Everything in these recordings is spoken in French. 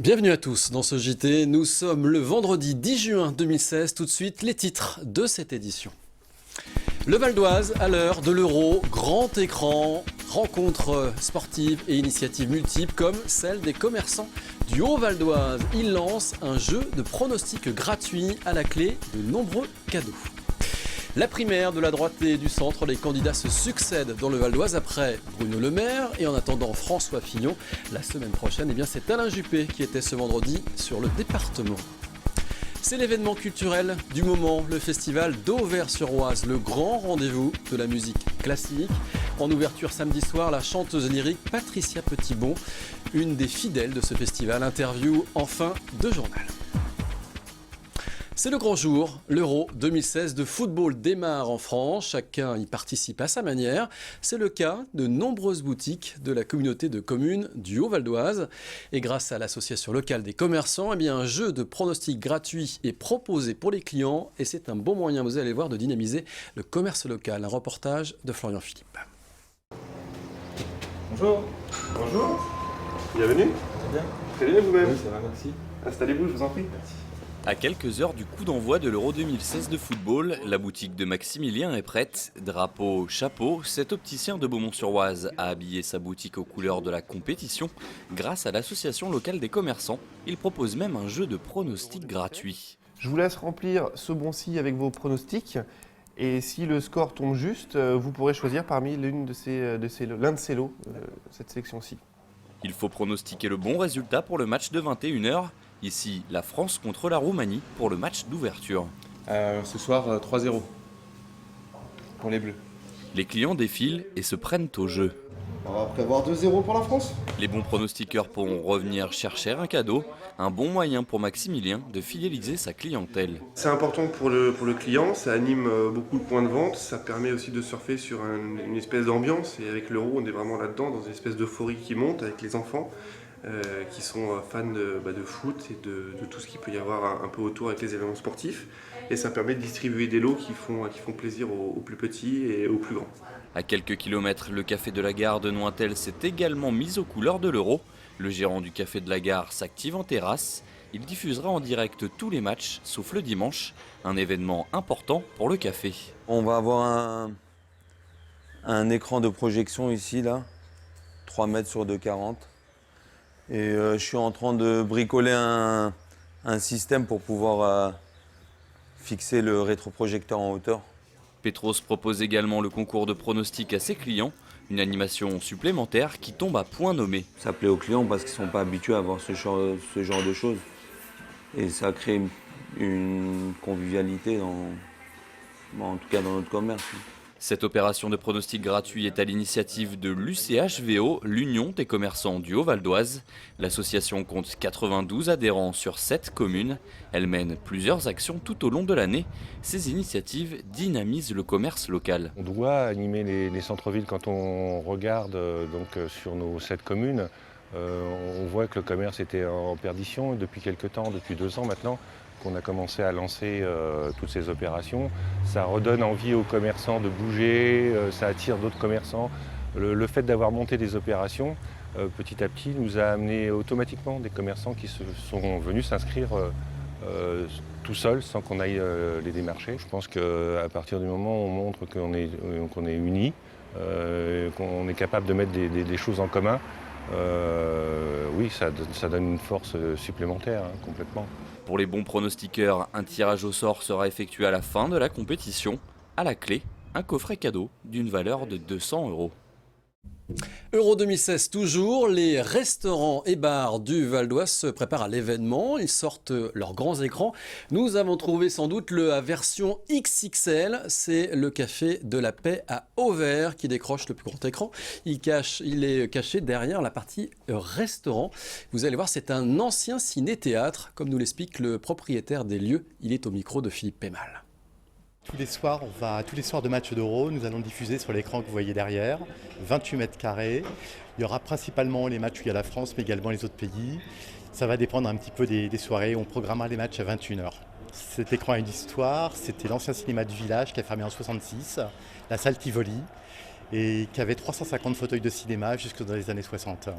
Bienvenue à tous dans ce JT. Nous sommes le vendredi 10 juin 2016. Tout de suite, les titres de cette édition. Le Val d'Oise à l'heure de l'Euro, grand écran, rencontres sportives et initiatives multiples comme celle des commerçants du Haut-Val d'Oise. Ils lancent un jeu de pronostics gratuit à la clé de nombreux cadeaux. La primaire de la droite et du centre, les candidats se succèdent dans le Val d'Oise après Bruno Le Maire et en attendant François Fillon. La semaine prochaine, c'est Alain Juppé qui était ce vendredi sur le département. C'est l'événement culturel du moment, le festival d'Auvers-sur-Oise, le grand rendez-vous de la musique classique. En ouverture samedi soir, la chanteuse lyrique Patricia Petitbon, une des fidèles de ce festival, interview en fin de journal. C'est le grand jour, l'Euro 2016 de football démarre en France, chacun y participe à sa manière. C'est le cas de nombreuses boutiques de la communauté de communes du Haut-Val d'Oise. Et grâce à l'association locale des commerçants, un jeu de pronostics gratuit est proposé pour les clients et c'est un bon moyen, vous allez voir, de dynamiser le commerce local. Un reportage de Florian Philippe. Bonjour. Bonjour. Bienvenue. Très bien. Très bien vous-même. Oui, ça va, merci. Installez-vous, je vous en prie. Merci. À quelques heures du coup d'envoi de l'Euro 2016 de football, la boutique de Maximilien est prête. Drapeau, chapeau, cet opticien de Beaumont-sur-Oise a habillé sa boutique aux couleurs de la compétition. Grâce à l'association locale des commerçants, il propose même un jeu de pronostics gratuit. Je vous laisse remplir ce bon-ci avec vos pronostics. Et si le score tombe juste, vous pourrez choisir parmi l'un de ces lots, cette sélection-ci. Il faut pronostiquer le bon résultat pour le match de 21h. Ici, la France contre la Roumanie pour le match d'ouverture. Ce soir, 3-0 pour les Bleus. Les clients défilent et se prennent au jeu. On va prévoir 2-0 pour la France. Les bons pronostiqueurs pourront revenir chercher un cadeau, un bon moyen pour Maximilien de fidéliser sa clientèle. C'est important pour le client, ça anime beaucoup le point de vente, ça permet aussi de surfer sur une espèce d'ambiance. Et avec l'Euro, on est vraiment là-dedans, dans une espèce d'euphorie qui monte avec les enfants. Qui sont fans de foot et de tout ce qu'il peut y avoir un peu autour avec les événements sportifs. Et ça permet de distribuer des lots qui font plaisir aux plus petits et aux plus grands. À quelques kilomètres, le café de la gare de Nointel s'est également mis aux couleurs de l'Euro. Le gérant du café de la gare s'active en terrasse. Il diffusera en direct tous les matchs, sauf le dimanche, un événement important pour le café. On va avoir un écran de projection ici, là, 3 mètres sur 2,40. Et je suis en train de bricoler un système pour pouvoir fixer le rétroprojecteur en hauteur. Petros propose également le concours de pronostics à ses clients, une animation supplémentaire qui tombe à point nommé. Ça plaît aux clients parce qu'ils ne sont pas habitués à voir ce genre de choses. Et ça crée une convivialité, en tout cas dans notre commerce. Cette opération de pronostic gratuit est à l'initiative de l'UCHVO, l'Union des commerçants du Haut-Val d'Oise. L'association compte 92 adhérents sur 7 communes. Elle mène plusieurs actions tout au long de l'année. Ces initiatives dynamisent le commerce local. On doit animer les centres-villes quand on regarde sur nos 7 communes. On voit que le commerce était en perdition depuis quelques temps, depuis 2 ans maintenant, qu'on a commencé à lancer toutes ces opérations. Ça redonne envie aux commerçants de bouger, ça attire d'autres commerçants. Le fait d'avoir monté des opérations, petit à petit, nous a amené automatiquement des commerçants qui se sont venus s'inscrire tout seuls, sans qu'on aille les démarcher. Je pense qu'à partir du moment où on montre qu'on est unis, qu'on est capable de mettre des choses en commun, oui, ça donne une force supplémentaire, complètement. Pour les bons pronostiqueurs, un tirage au sort sera effectué à la fin de la compétition. À la clé, un coffret cadeau d'une valeur de 200 €. Euro 2016 toujours, les restaurants et bars du Val d'Oise se préparent à l'événement, ils sortent leurs grands écrans. Nous avons trouvé sans doute la version XXL, c'est le café de la Paix à Auvers qui décroche le plus grand écran. Il est caché derrière la partie restaurant. Vous allez voir, c'est un ancien ciné-théâtre, comme nous l'explique le propriétaire des lieux. Il est au micro de Philippe Pémal. Tous les soirs de matchs d'Euro, nous allons diffuser sur l'écran que vous voyez derrière, 28 mètres carrés. Il y aura principalement les matchs où il y a la France, mais également les autres pays. Ça va dépendre un petit peu des soirées. On programmera les matchs à 21h. Cet écran a une histoire. C'était l'ancien cinéma du village qui a fermé en 1966, la salle Tivoli, et qui avait 350 fauteuils de cinéma jusque dans les années 60.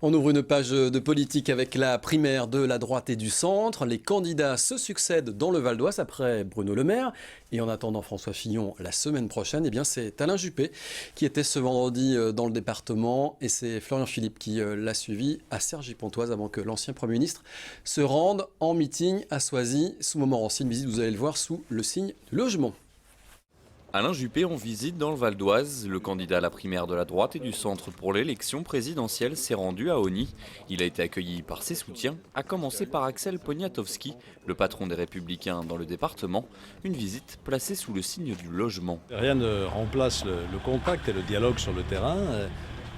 On ouvre une page de politique avec la primaire de la droite et du centre. Les candidats se succèdent dans le Val d'Oise après Bruno Le Maire. Et en attendant François Fillon la semaine prochaine, eh bien c'est Alain Juppé qui était ce vendredi dans le département. Et c'est Florian Philippe qui l'a suivi à Cergy-Pontoise avant que l'ancien Premier ministre se rende en meeting à Soisy. Ce Montmorency, une visite, vous allez le voir, sous le signe du logement. Alain Juppé en visite dans le Val d'Oise. Le candidat à la primaire de la droite et du centre pour l'élection présidentielle s'est rendu à Osny. Il a été accueilli par ses soutiens, à commencer par Axel Poniatowski, le patron des Républicains dans le département. Une visite placée sous le signe du logement. Rien ne remplace le contact et le dialogue sur le terrain.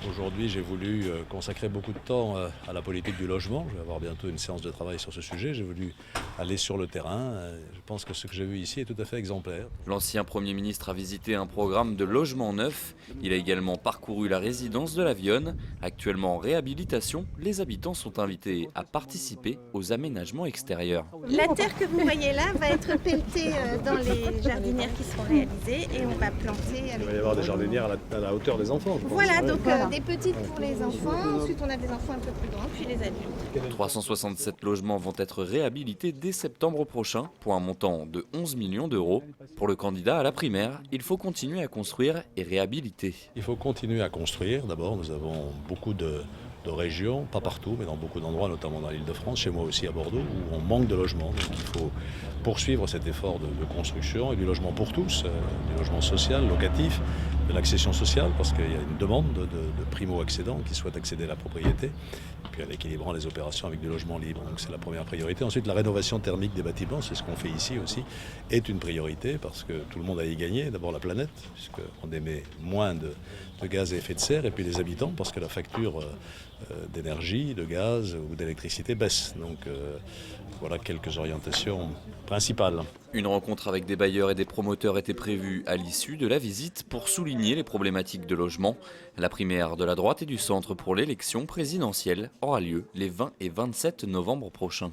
Aujourd'hui, j'ai voulu consacrer beaucoup de temps à la politique du logement. Je vais avoir bientôt une séance de travail sur ce sujet. J'ai voulu aller sur le terrain. Je pense que ce que j'ai vu ici est tout à fait exemplaire. L'ancien Premier ministre a visité un programme de logement neuf. Il a également parcouru la résidence de la Vionne. Actuellement en réhabilitation, les habitants sont invités à participer aux aménagements extérieurs. La terre que vous voyez là va être pelletée dans les jardinières qui seront réalisées et on va planter avec... Il va y avoir des jardinières à la hauteur des enfants. Voilà, donc des petites pour les enfants, ensuite on a des enfants un peu plus grands, puis les adultes. 367 logements vont être réhabilités dès septembre prochain pour un montant de 11 millions d'euros. Pour le candidat à la primaire, il faut continuer à construire et réhabiliter. Il faut continuer à construire. D'abord, nous avons beaucoup de régions, pas partout, mais dans beaucoup d'endroits, notamment dans l'Île-de-France, chez moi aussi à Bordeaux, où on manque de logements. Donc il faut poursuivre cet effort de construction et du logement pour tous, du logement social, locatif, de l'accession sociale, parce qu'il y a une demande de primo-accédants qui souhaitent accéder à la propriété, et puis en équilibrant les opérations avec du logement libre. Donc c'est la première priorité. Ensuite, la rénovation thermique des bâtiments, c'est ce qu'on fait ici aussi, est une priorité, parce que tout le monde a y gagné. D'abord la planète, puisqu'on émet moins de gaz à effet de serre, et puis les habitants, parce que la facture d'énergie, de gaz ou d'électricité baisse. Donc voilà quelques orientations principales. Une rencontre avec des bailleurs et des promoteurs était prévue à l'issue de la visite pour souligner les problématiques de logement. La primaire de la droite et du centre pour l'élection présidentielle aura lieu les 20 et 27 novembre prochains.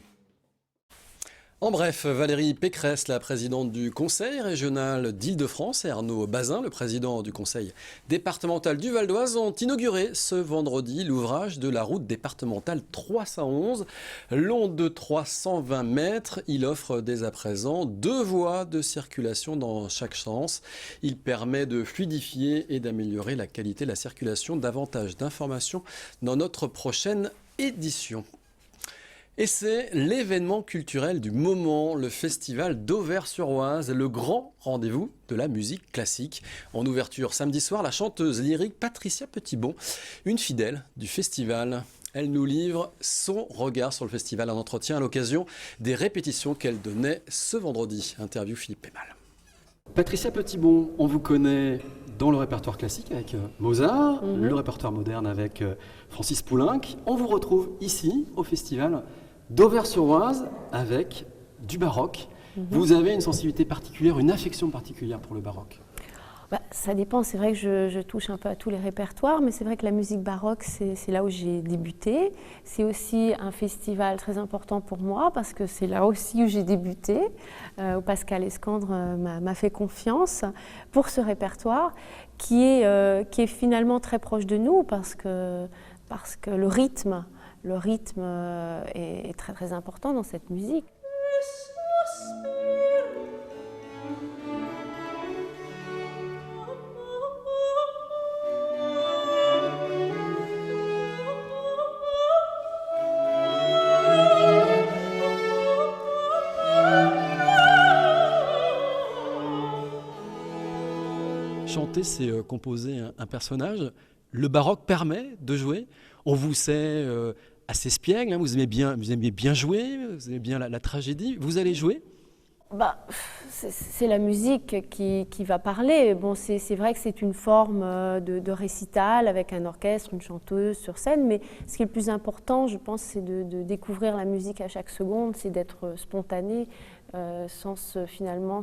En bref, Valérie Pécresse, la présidente du Conseil régional d'Île-de-France, et Arnaud Bazin, le président du Conseil départemental du Val d'Oise, ont inauguré ce vendredi l'ouvrage de la route départementale 311. Long de 320 mètres, il offre dès à présent 2 voies de circulation dans chaque sens. Il permet de fluidifier et d'améliorer la qualité de la circulation. Davantage d'informations dans notre prochaine édition. Et c'est l'événement culturel du moment, le festival d'Auvers-sur-Oise, le grand rendez-vous de la musique classique. En ouverture samedi soir, la chanteuse lyrique Patricia Petitbon, une fidèle du festival. Elle nous livre son regard sur le festival, un entretien à l'occasion des répétitions qu'elle donnait ce vendredi. Interview Philippe Pémal. Patricia Petitbon, on vous connaît dans le répertoire classique avec Mozart, le répertoire moderne avec Francis Poulenc. On vous retrouve ici au festival d'Auvers-sur-Oise avec du baroque. Vous avez une sensibilité particulière, une affection particulière pour le baroque. Ça dépend, c'est vrai que je touche un peu à tous les répertoires, mais c'est vrai que la musique baroque, c'est là où j'ai débuté. C'est aussi un festival très important pour moi, parce que c'est là aussi où j'ai débuté, où Pascal Escandre m'a fait confiance pour ce répertoire, qui est finalement très proche de nous, parce que le rythme est très très important dans cette musique. Chanter, c'est composer un personnage. Le baroque permet de jouer. On vous sait assez espiègle, hein, vous aimez bien jouer, vous aimez bien la tragédie. Vous allez jouer ? C'est la musique qui va parler. Bon, c'est vrai que c'est une forme de récital avec un orchestre, une chanteuse sur scène, mais ce qui est le plus important, je pense, c'est de découvrir la musique à chaque seconde, c'est d'être spontané, sans finalement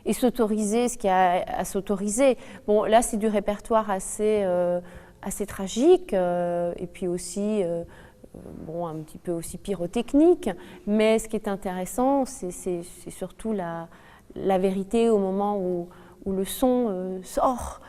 et s'autoriser ce qu'il y a à s'autoriser. Bon, là, c'est du répertoire assez tragique, et puis aussi un petit peu aussi pyrotechnique, mais ce qui est intéressant, c'est surtout la vérité au moment où le son sort.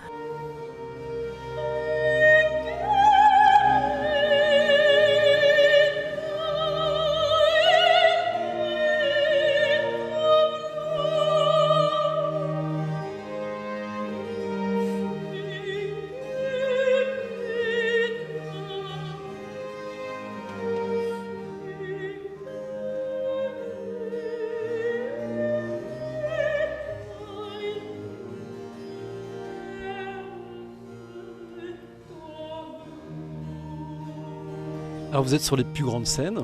Alors vous êtes sur les plus grandes scènes.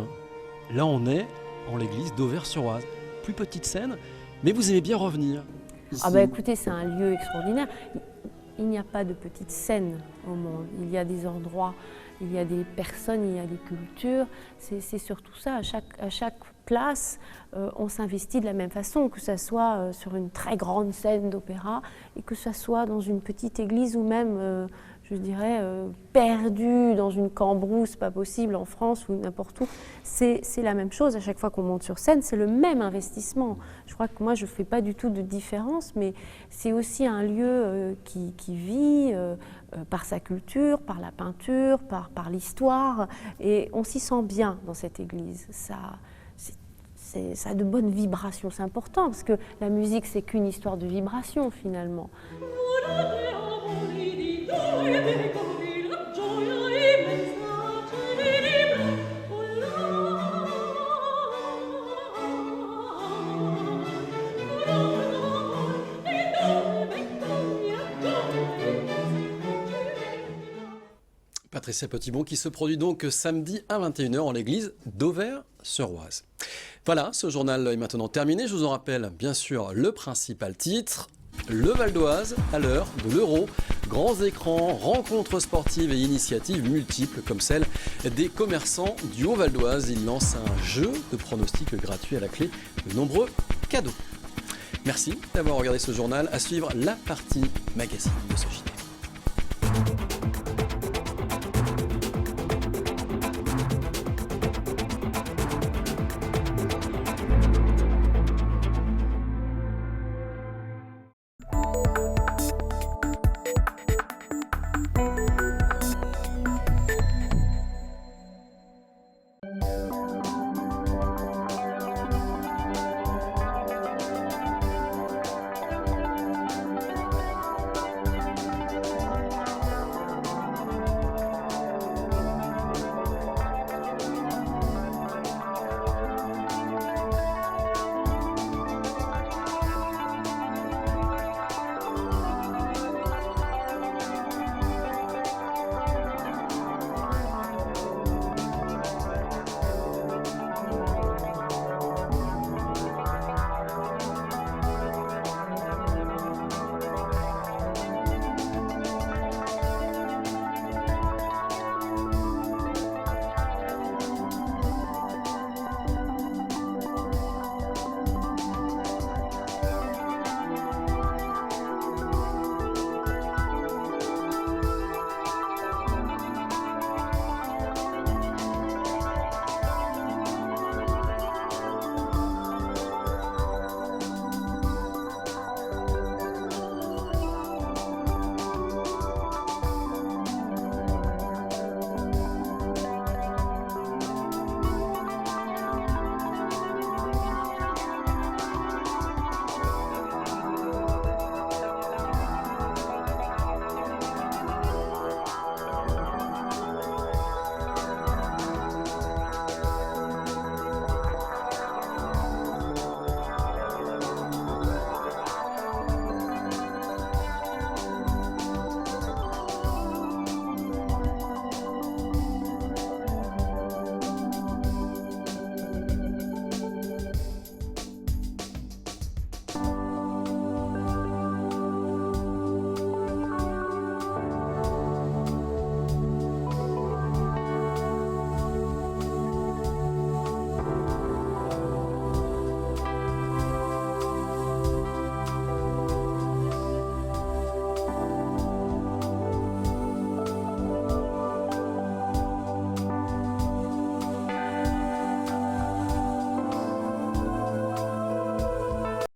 Là, on est en l'église d'Auvers-sur-Oise. Plus petite scène, mais vous aimez bien revenir ici. Ah bah écoutez, c'est un lieu extraordinaire. Il n'y a pas de petite scène au monde. Il y a des endroits, il y a des personnes, il y a des cultures. C'est surtout ça. À chaque place, on s'investit de la même façon, que ce soit sur une très grande scène d'opéra et que ce soit dans une petite église ou même, je dirais, perdu dans une cambrousse, pas possible, en France ou n'importe où. C'est la même chose à chaque fois qu'on monte sur scène, c'est le même investissement. Je crois que moi, je ne fais pas du tout de différence, mais c'est aussi un lieu qui vit par sa culture, par la peinture, par l'histoire, et on s'y sent bien dans cette église. Ça a de bonnes vibrations, c'est important, parce que la musique, c'est qu'une histoire de vibrations, finalement. Patricia Petitbon qui se produit donc samedi à 21h en l'église d'Auvers-sur-Oise. Voilà, ce journal est maintenant terminé. Je vous en rappelle bien sûr le principal titre. Le Val d'Oise à l'heure de l'Euro. Grands écrans, rencontres sportives et initiatives multiples comme celle des commerçants du Haut-Val d'Oise. Ils lancent un jeu de pronostics gratuit à la clé de nombreux cadeaux. Merci d'avoir regardé ce journal. À suivre la partie magazine de ce JT.